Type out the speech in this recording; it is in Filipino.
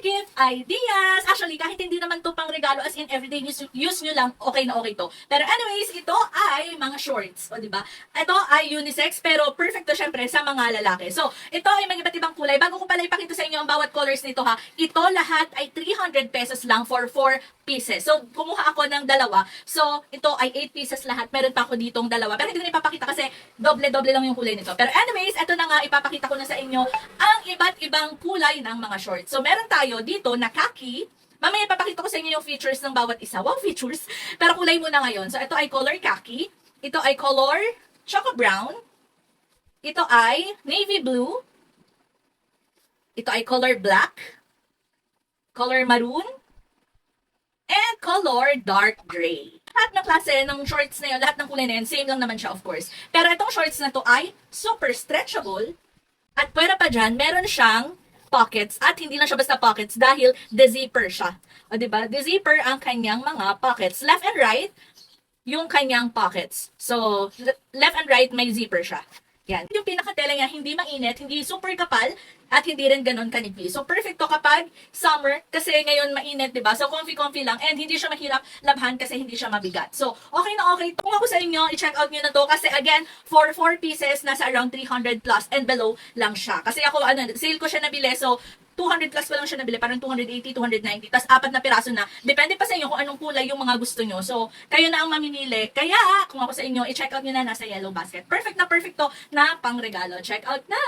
gift ideas! Actually, kahit hindi naman to pang regalo as in everyday use nyo lang, okay na okay to. Pero anyways, ito ay mga shorts. O, diba? Ito ay unisex, pero perfect to syempre sa mga lalaki. So, ito ay may iba't ibang kulay. Bago ko pala ipakita sa inyo ang bawat colors nito ha, ito lahat ay 300 pesos lang for 4 pieces. So, kumuha ako ng dalawa. So, ito ay 8 pieces lahat. Meron pa ako ditong dalawa. Pero hindi ko na ipapakita kasi doble-doble lang yung kulay nito. Pero anyways, ito na nga, ipapakita ko na sa inyo ang iba't ibang kulay ng mga shorts. So, meron tayo dito na khaki. Mamaya ipapakita ko sa inyo yung features ng bawat isa. Wow, features! Pero kulay muna ngayon. So, ito ay color khaki. Ito ay color choco brown. Ito ay navy blue. Ito ay color black. Color maroon. And color dark gray. Lahat ng klase ng shorts na yun, lahat ng kulay na yun, same lang naman siya of course. Pero itong shorts na to ay super stretchable. At pwera pa dyan, meron siyang pockets. At hindi lang siya basta pockets dahil de-zipper siya. O diba? De-zipper ang kanyang mga pockets. Left and right, yung kanyang pockets. So, left and right, may zipper siya. Yan. Yung pinakatela niya, hindi mainit, hindi super kapal, at hindi rin ganon kanipis. So, perfect to kapag summer, kasi ngayon mainit, diba? So, comfy-comfy lang, and hindi siya mahirap labhan kasi hindi siya mabigat. So, okay na okay. Kung ako sa inyo, i-check out nyo na to, kasi again, for 4 pieces, nasa around 300 plus and below lang siya. Kasi ako, sale ko siya nabili, so, 200 plus pa lang siya nabili, parang 280, 290, tapos 4 na piraso na. Depende pa sa inyo kung anong kulay yung mga gusto nyo. So, kayo na ang mamimili. Kaya, kung ako sa inyo, i-check out nyo na nasa yellow basket. Perfect na perfect to na pang regalo. Check out na!